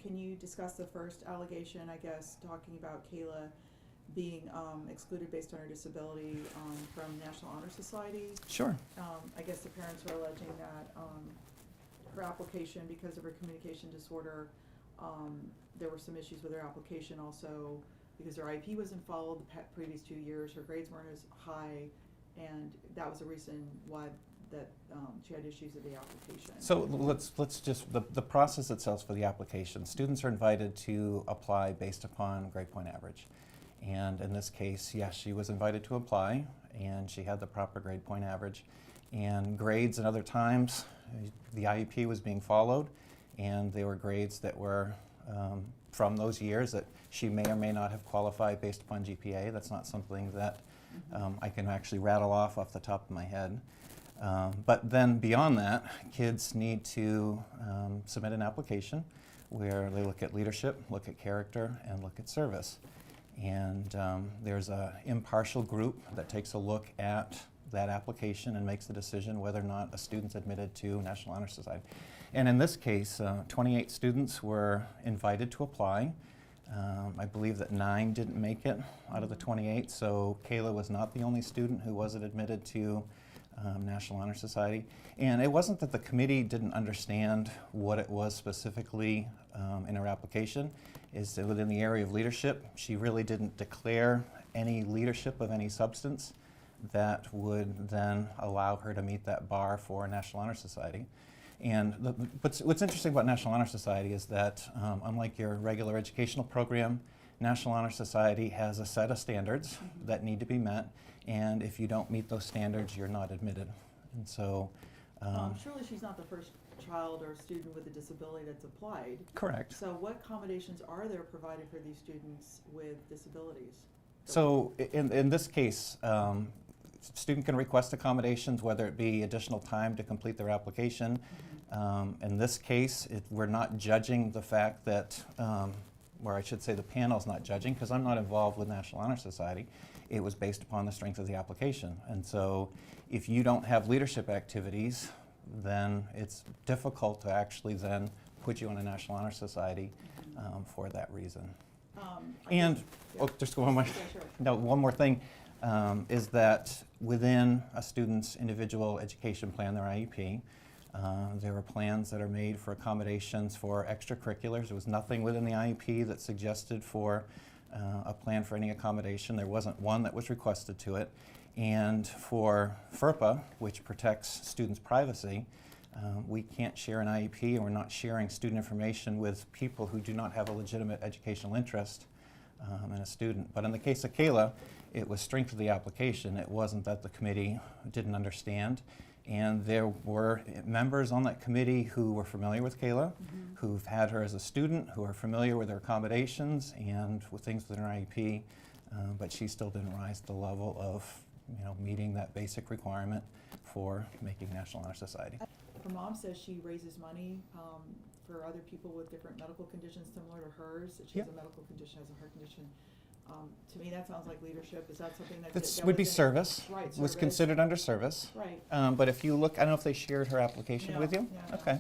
Can you discuss the first allegation, I guess, talking about Kayla being excluded based on her disability from National Honor Society? Sure. I guess the parents are alleging that her application, because of her communication disorder, there were some issues with her application also because her IEP wasn't followed the previous 2 years, her grades weren't as high, and that was the reason why that she had issues with the application. So let's just, the process itself for the application. Students are invited to apply based upon grade point average. And in this case, yes, she was invited to apply, and she had the proper grade point average. And grades and other times, the IEP was being followed, and they were grades that were from those years that she may or may not have qualified based upon GPA. That's not something that I can actually rattle off the top of my head. But then beyond that, kids need to submit an application where they look at leadership, look at character, and look at service. And there's an impartial group that takes a look at that application and makes the decision whether or not a student's admitted to National Honor Society. And in this case, 28 students were invited to apply. I believe that 9 didn't make it out of the 28, so Kayla was not the only student who wasn't admitted to National Honor Society. And it wasn't that the committee didn't understand what it was specifically in her application. Is that within the area of leadership, she really didn't declare any leadership of any substance that would then allow her to meet that bar for National Honor Society. And what's interesting about National Honor Society is that unlike your regular educational program, National Honor Society has a set of standards that need to be met, and if you don't meet those standards, you're not admitted. And so surely she's not the first child or student with a disability that's applied. Correct. So what accommodations are there provided for these students with disabilities? So in this case, student can request accommodations, whether it be additional time to complete their application. In this case, we're not judging the fact that, or I should say the panel's not judging, because I'm not involved with National Honor Society. It was based upon the strength of the application. And so if you don't have leadership activities, then it's difficult to actually then put you on a National Honor Society for that reason. Just one more. Yeah, sure. No, one more thing is that within a student's individual education plan, their IEP, there are plans that are made for accommodations for extracurriculars. There was nothing within the IEP that suggested for a plan for any accommodation. There wasn't one that was requested to it. And for FERPA, which protects students' privacy, we can't share an IEP, and we're not sharing student information with people who do not have a legitimate educational interest in a student. But in the case of Kayla, it was strength of the application. It wasn't that the committee didn't understand. And there were members on that committee who were familiar with Kayla, who've had her as a student, who are familiar with her accommodations and with things within her IEP, but she still didn't rise to the level of meeting that basic requirement for making National Honor Society. Her mom says she raises money for other people with different medical conditions similar to hers. That she has a medical condition, has a heart condition. To me, that sounds like leadership. Is that something that This would be service. Right, Was service. considered under service. Right. But if you look, I don't know if they shared her application with you. No. Okay.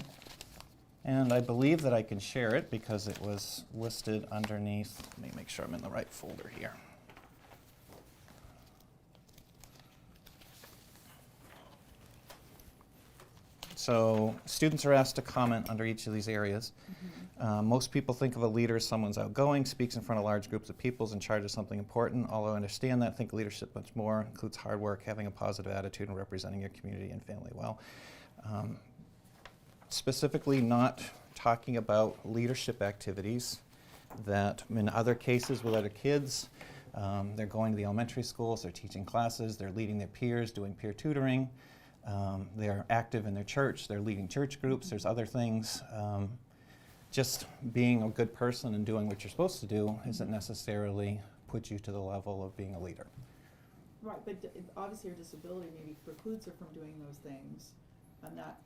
And I believe that I can share it because it was listed underneath. Let me make sure I'm in the right folder here. So students are asked to comment under each of these areas. Most people think of a leader as someone who's outgoing, speaks in front of large groups of people, is in charge of something important. Although I understand that, I think leadership much more includes hard work, having a positive attitude, and representing your community and family well. Specifically not talking about leadership activities that in other cases with other kids, they're going to the elementary schools, they're teaching classes, they're leading their peers, doing peer tutoring. They're active in their church, they're leading church groups, there's other things. Just being a good person and doing what you're supposed to do isn't necessarily put you to the level of being a leader. Right, but obviously her disability maybe precludes her from doing those things, and that,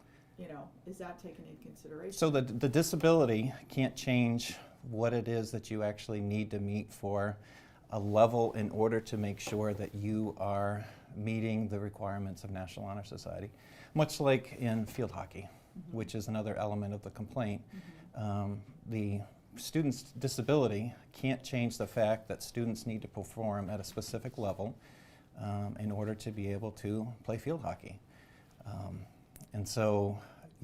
is that taken into consideration? So the disability can't change what it is that you actually need to meet for a level in order to make sure that you are meeting the requirements of National Honor Society, much like in field hockey, which is another element of the complaint. The student's disability can't change the fact that students need to perform at a specific level in order to be able to play field hockey. And so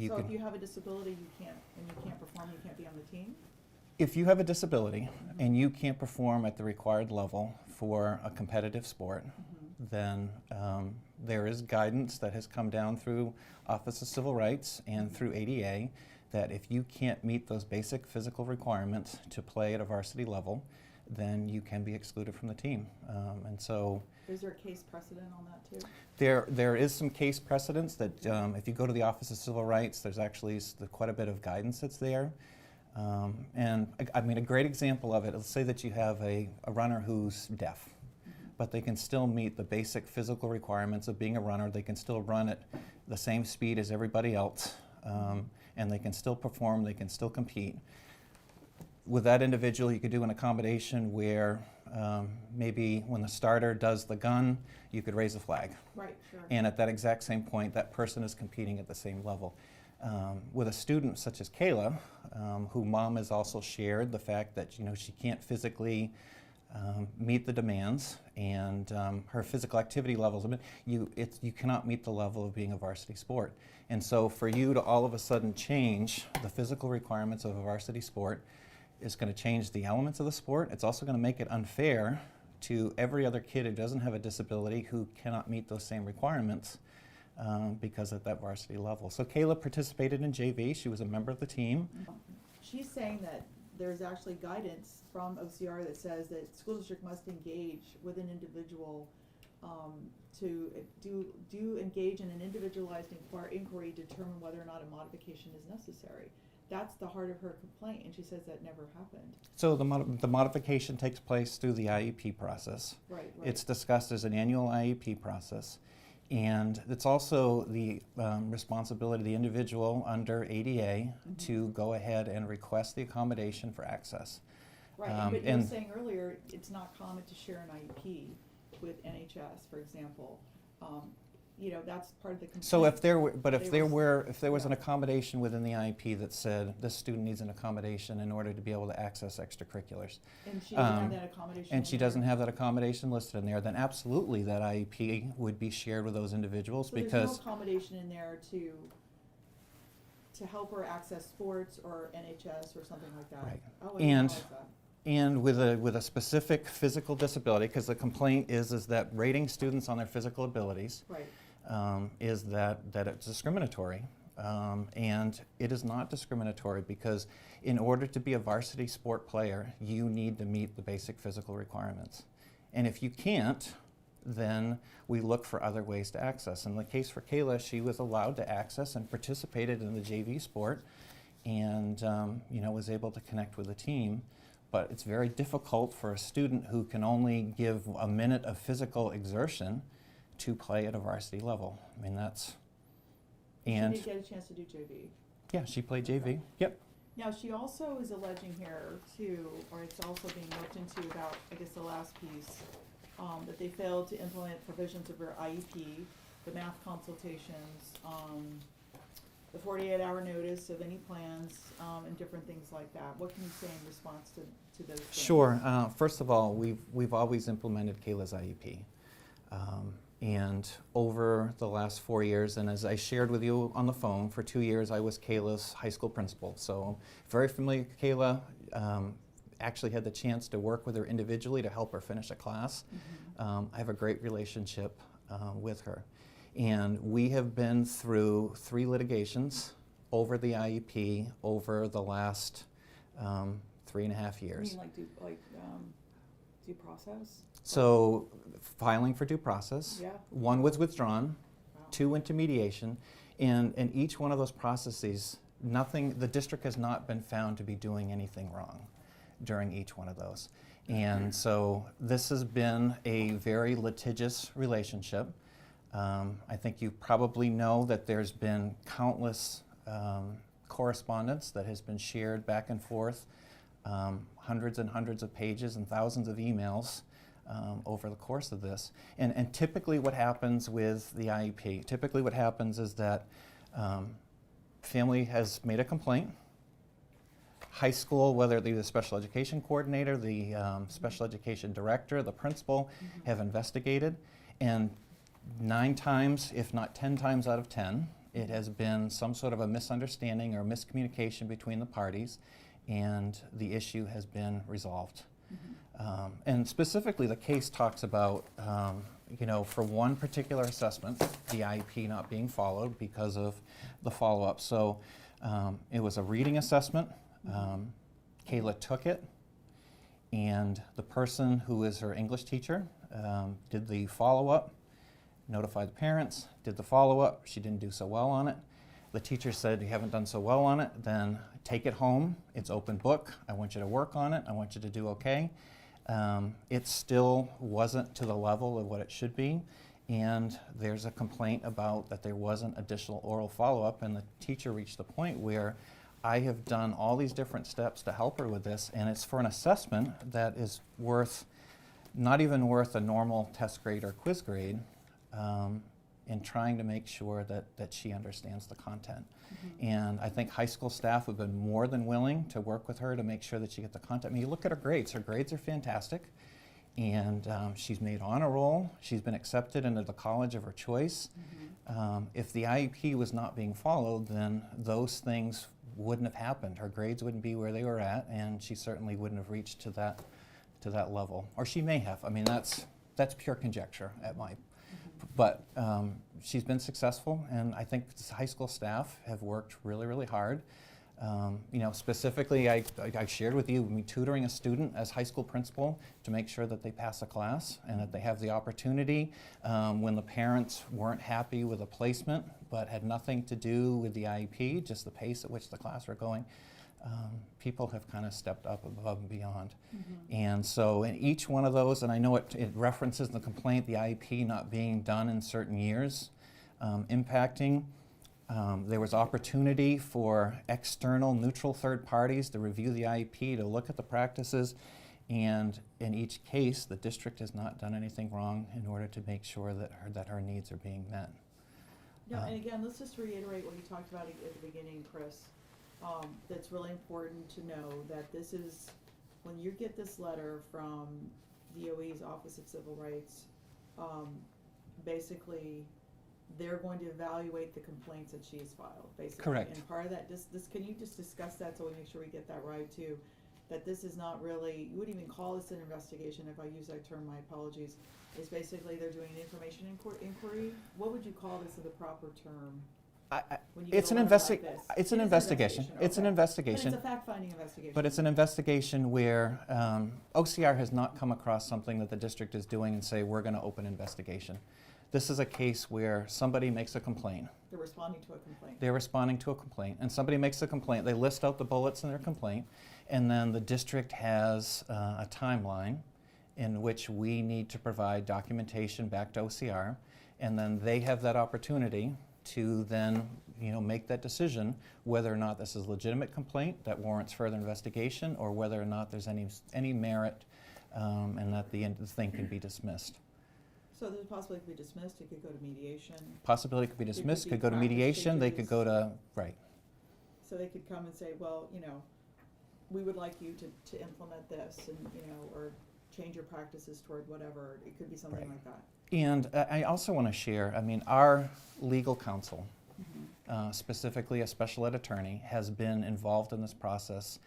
So if you have a disability, you can't perform, you can't be on the team? if you have a disability and you can't perform at the required level for a competitive sport, then there is guidance that has come down through Office of Civil Rights and through ADA that if you can't meet those basic physical requirements to play at a varsity level, then you can be excluded from the team. And so Is there a case precedent on that too? there is some case precedents that if you go to the Office of Civil Rights, there's actually quite a bit of guidance that's there. And I mean, a great example of it, let's say that you have a runner who's deaf, but they can still meet the basic physical requirements of being a runner. They can still run at the same speed as everybody else, and they can still perform, they can still compete. With that individual, you could do an accommodation where maybe when the starter does the gun, you could raise a flag. Right, sure. And at that exact same point, that person is competing at the same level. With a student such as Kayla, who mom has also shared the fact that she can't physically meet the demands, and her physical activity levels, you cannot meet the level of being a varsity sport. And so for you to all of a sudden change the physical requirements of a varsity sport is going to change the elements of the sport. It's also going to make it unfair to every other kid who doesn't have a disability who cannot meet those same requirements because at that varsity level. So Kayla participated in JV. She was a member of the team. She's saying that there's actually guidance from OCR that says that school district must engage with an individual to engage in an individualized inquiry to determine whether or not a modification is necessary. That's the heart of her complaint, and she says that never happened. So the modification takes place through the IEP process. Right. It's discussed as an annual IEP process. And it's also the responsibility of the individual under ADA to go ahead and request the accommodation for access. Right, but you were saying earlier it's not common to share an IEP with NHS, for example. That's part of the complaint. So if there was an accommodation within the IEP that said this student needs an accommodation in order to be able to access extracurriculars, and she doesn't have that accommodation, and she doesn't have that accommodation listed in there, then absolutely that IEP would be shared with those individuals. So because there's no accommodation in there to help her access sports or NHS or something like that. Right. Oh, I didn't realize that. And with a specific physical disability, because the complaint is that rating students on their physical abilities Right. is that it's discriminatory. And it is not discriminatory because in order to be a varsity sport player, you need to meet the basic physical requirements. And if you can't, then we look for other ways to access. In the case for Kayla, she was allowed to access and participated in the JV sport and was able to connect with the team. But it's very difficult for a student who can only give a minute of physical exertion to play at a varsity level. I mean, She did get a chance to do JV. Yeah, she played JV. Okay. Yep. Now, she also is alleging here too, or it's also being looked into about, I guess, the last piece, that they failed to implement provisions of her IEP, the math consultations, the 48-hour notice of any plans, and different things like that. What can you say in response to those things? Sure. First of all, we've always implemented Kayla's IEP. And over the last 4 years, and as I shared with you on the phone, for 2 years I was Kayla's high school principal. So very familiar with Kayla, actually had the chance to work with her individually to help her finish a class. I have a great relationship with her. And we have been through 3 litigations over the IEP over the last 3.5 years. You mean due process? So filing for due process, Yeah. 1 was withdrawn, Wow. 2 went to mediation, and in each one of those processes, the district has not been found to be doing anything wrong during each one of those. And so this has been a very litigious relationship. I think you probably know that there's been countless correspondence that has been shared back and forth, hundreds and hundreds of pages and thousands of emails over the course of this. And typically what happens with the IEP, typically what happens is that family has made a complaint, high school, whether it be the special education coordinator, the special education director, the principal, have investigated, and 9 times, if not 10 times out of 10, it has been some sort of a misunderstanding or miscommunication between the parties, and the issue has been resolved. And specifically, the case talks about, for one particular assessment, the IEP not being followed because of the follow-up. So it was a reading assessment. Kayla took it, and the person who is her English teacher did the follow-up, notified the parents, did the follow-up. She didn't do so well on it. The teacher said, you haven't done so well on it, then take it home. It's open book. I want you to work on it. I want you to do okay. It still wasn't to the level of what it should be, and there's a complaint about that there wasn't additional oral follow-up, and the teacher reached the point where I have done all these different steps to help her with this, and it's for an assessment that is not even worth a normal test grade or quiz grade, in trying to make sure that she understands the content. And I think high school staff have been more than willing to work with her to make sure that she gets the content. I mean, you look at her grades are fantastic, and she's made honor roll. She's been accepted into the college of her choice. If the IEP was not being followed, then those things wouldn't have happened. Her grades wouldn't be where they were at, and she certainly wouldn't have reached to that level. Or she may have. I mean, that's pure conjecture at my. But she's been successful, and I think the high school staff have worked really, really hard. Specifically, I shared with you me tutoring a student as high school principal to make sure that they pass a class and that they have the opportunity when the parents weren't happy with a placement but had nothing to do with the IEP, just the pace at which the class were going. People have kind of stepped up above and beyond. And so in each one of those, and I know it references in the complaint the IEP not being done in certain years, impacting. There was opportunity for external neutral third parties to review the IEP, to look at the practices, and in each case the district has not done anything wrong in order to make sure that her needs are being met. Yeah, and again, let's just reiterate what you talked about at the beginning, Chris. That's really important to know that this is, when you get this letter from DOE's Office of Civil Rights, basically they're going to evaluate the complaints that she has filed, basically. Correct. And part of that, can you just discuss that so we make sure we get that right too? That this is not really, you wouldn't even call this an investigation. If I use that term, my apologies. It's basically they're doing an information inquiry. What would you call this in the proper term? It's an investigation. It's an investigation. It's an investigation. But it's a fact-finding investigation. But it's an investigation where OCR has not come across something that the district is doing and say, we're going to open an investigation. This is a case where somebody makes a complaint. They're responding to a complaint. They're responding to a complaint. And somebody makes a complaint. They list out the bullets in their complaint. And then the district has a timeline in which we need to provide documentation back to OCR. And then they have that opportunity to then make that decision whether or not this is a legitimate complaint that warrants further investigation, or whether or not there's any merit and that the thing can be dismissed. So there's a possibility it could be dismissed, it could go to mediation. Possibility could be dismissed, could go to mediation, they could go to, right. So they could come and say, well, we would like you to implement this and, or change your practices toward whatever. It could be something Right. like that. And I also want to share, our legal counsel, specifically a special ed attorney, has been involved in this process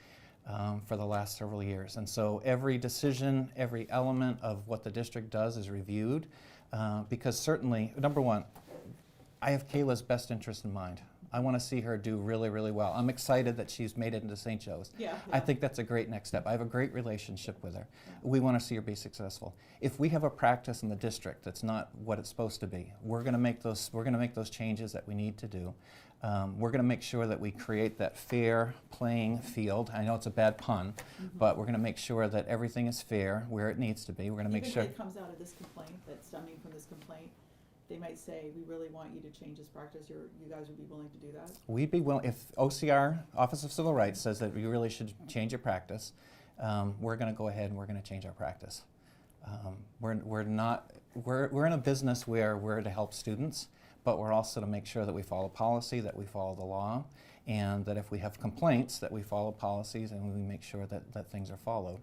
for the last several years. And so every decision, every element of what the district does is reviewed, because certainly, number one, I have Kayla's best interest in mind. I want to see her do really, really well. I'm excited that she's made it into St. Joe's. Yeah. I think that's a great next step. I have a great relationship with her. Yeah. We want to see her be successful. If we have a practice in the district that's not what it's supposed to be, we're going to make those changes that we need to do. We're going to make sure that we create that fair playing field. I know it's a bad pun, but we're going to make sure that everything is fair where it needs to be. We're going to make sure. Even if it comes out of this complaint, that's stemming from this complaint, they might say, we really want you to change this practice. You guys would be willing to do that? We'd be willing. If OCR, Office of Civil Rights, says that you really should change your practice, we're going to go ahead and we're going to change our practice. We're in a business where we're to help students, but we're also to make sure that we follow policy, that we follow the law, and that if we have complaints, that we follow policies and we make sure that things are followed.